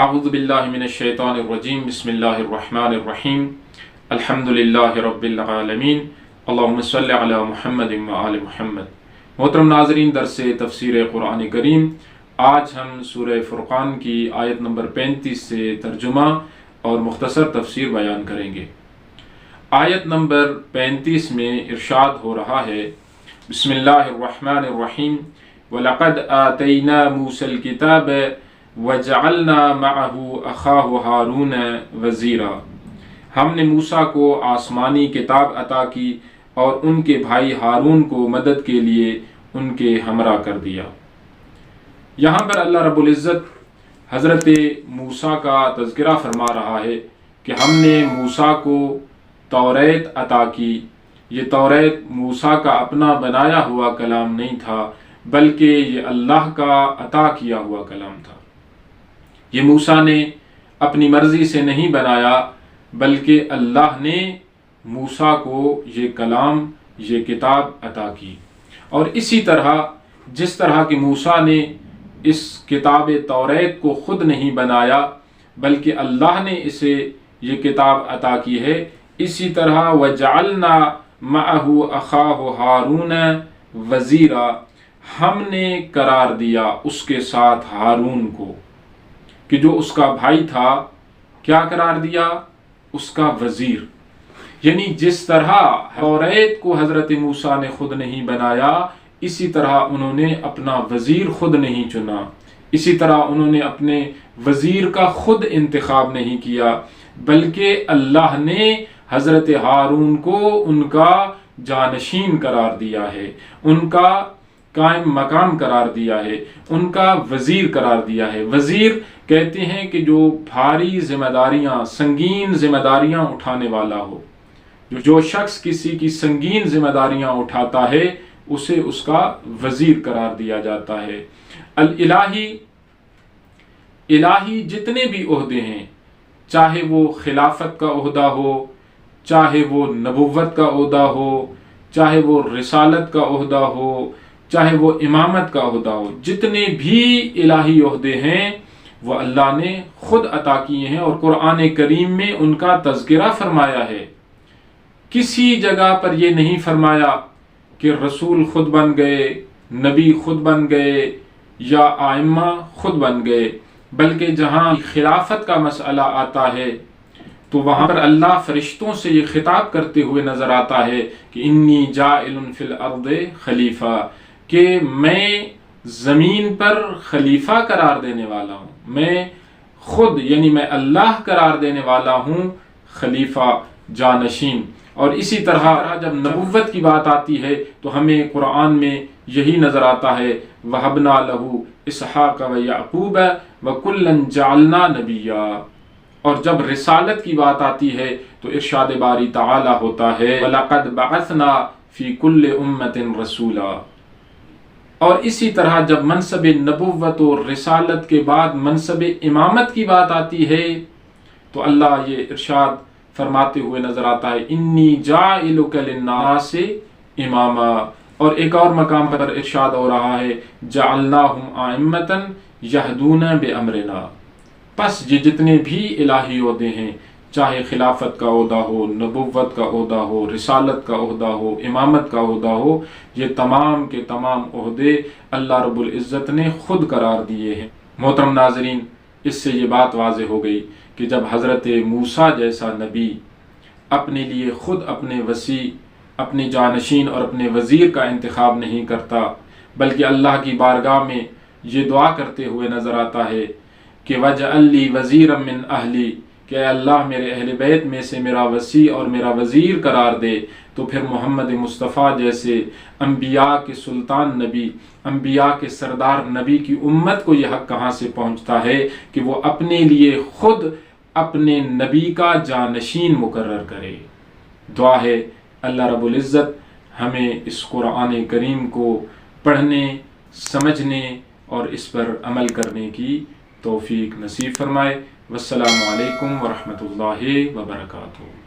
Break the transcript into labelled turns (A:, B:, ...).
A: اعوذ باللہ من الشیطان الرجیم بسم اللہ الرحمن الرحیم الحمدللہ رب العالمین اللہم صلی علی محمد وآل محمد۔ محترم ناظرین، درس تفسیر قرآن کریم، آج ہم سورہ فرقان کی آیت نمبر 35 سے ترجمہ اور مختصر تفسیر بیان کریں گے۔ آیت نمبر 35 میں ارشاد ہو رہا ہے، بسم اللہ الرحمن الرحیم وَلَقَدْ آتَيْنَا مُوسَى الْكِتَابَ وَجَعَلْنَا مَعَهُ أَخَاهُ هَارُونَ وَزِيرًا۔ ہم نے موسیٰ کو آسمانی کتاب عطا کی اور ان کے بھائی ہارون کو مدد کے لیے ان کے ہمراہ کر دیا۔ یہاں پر اللہ رب العزت حضرت موسیٰ کا تذکرہ فرما رہا ہے کہ ہم نے موسیٰ کو توریت عطا کی۔ یہ توریت موسیٰ کا اپنا بنایا ہوا کلام نہیں تھا، بلکہ یہ اللہ کا عطا کیا ہوا کلام تھا۔ یہ موسیٰ نے اپنی مرضی سے نہیں بنایا، بلکہ اللہ نے موسیٰ کو یہ کلام، یہ کتاب عطا کی۔ اور اسی طرح جس طرح کہ موسیٰ نے اس کتاب توریت کو خود نہیں بنایا، بلکہ اللہ نے اسے یہ کتاب عطا کی ہے، اسی طرح وَجَعَلْنَا مَعَهُ أَخَاهُ هَارُونَ وَزِيرًا، ہم نے قرار دیا اس کے ساتھ ہارون کو، کہ جو اس کا بھائی تھا، کیا قرار دیا؟ اس کا وزیر۔ یعنی جس طرح توریت کو حضرت موسیٰ نے خود نہیں بنایا، اسی طرح انہوں نے اپنا وزیر خود نہیں چنا، اسی طرح انہوں نے اپنے وزیر کا خود انتخاب نہیں کیا، بلکہ اللہ نے حضرت ہارون کو ان کا جانشین قرار دیا ہے، ان کا قائم مقام قرار دیا ہے، ان کا وزیر قرار دیا ہے۔ وزیر کہتے ہیں کہ جو بھاری ذمہ داریاں، سنگین ذمہ داریاں اٹھانے والا ہو۔ جو شخص کسی کی سنگین ذمہ داریاں اٹھاتا ہے، اسے اس کا وزیر قرار دیا جاتا ہے۔ الہی جتنے بھی عہدے ہیں، چاہے وہ خلافت کا عہدہ ہو، چاہے وہ نبوت کا عہدہ ہو، چاہے وہ رسالت کا عہدہ ہو، چاہے وہ امامت کا عہدہ ہو، جتنے بھی الہی عہدے ہیں وہ اللہ نے خود عطا کیے ہیں، اور قرآن کریم میں ان کا تذکرہ فرمایا ہے۔ کسی جگہ پر یہ نہیں فرمایا کہ رسول خود بن گئے، نبی خود بن گئے، یا ائمہ خود بن گئے، بلکہ جہاں خلافت کا مسئلہ آتا ہے تو وہاں پر اللہ فرشتوں سے یہ خطاب کرتے ہوئے نظر آتا ہے کہ انی جاعل فی الارض خلیفہ، کہ میں زمین پر خلیفہ قرار دینے والا ہوں، میں خود یعنی میں اللہ قرار دینے والا ہوں خلیفہ، جانشین۔ اور اسی طرح جب نبوت کی بات آتی ہے تو ہمیں قرآن میں یہی نظر آتا ہے وَهَبْنَا لَهُ إِسْحَاقَ وَيَعْقُوبَ وَكُلًّا جَعَلْنَا نَبِيًّا۔ اور جب رسالت کی بات آتی ہے تو ارشاد باری تعالی ہوتا ہے وَلَقَدْ بَعَثْنَا فِي كُلِّ أُمَّةٍ رَسُولًا۔ اور اسی طرح جب منصب نبوت اور رسالت کے بعد منصب امامت کی بات آتی ہے تو اللہ یہ ارشاد فرماتے ہوئے نظر آتا ہے انی جاعلک للناس اماما۔ اور ایک اور مقام پر ارشاد ہو رہا ہے جعلناہم ائمۃ یہدون بامرنا۔ پس یہ جتنے بھی الہی عہدے ہیں، چاہے خلافت کا عہدہ ہو، نبوت کا عہدہ ہو، رسالت کا عہدہ ہو، امامت کا عہدہ ہو، یہ تمام کے تمام عہدے اللہ رب العزت نے خود قرار دیے ہیں۔ محترم ناظرین، اس سے یہ بات واضح ہو گئی کہ جب حضرت موسیٰ جیسا نبی اپنے لیے خود اپنے وسیع، اپنے جانشین اور اپنے وزیر کا انتخاب نہیں کرتا، بلکہ اللہ کی بارگاہ میں یہ دعا کرتے ہوئے نظر آتا ہے کہ وَاجْعَلْ لِي وَزِيرًا مِّنْ أَهْلِي، کہ اے اللہ میرے اہل بیت میں سے میرا وسیع اور میرا وزیر قرار دے، تو پھر محمد مصطفیٰ جیسے انبیاء کے سلطان نبی، انبیاء کے سردار نبی کی امت کو یہ حق کہاں سے پہنچتا ہے کہ وہ اپنے لیے خود اپنے نبی کا جانشین مقرر کرے۔ دعا ہے اللہ رب العزت ہمیں اس قرآن کریم کو پڑھنے، سمجھنے اور اس پر عمل کرنے کی توفیق نصیب فرمائے۔ والسلام علیکم ورحمۃ اللہ وبرکاتہ۔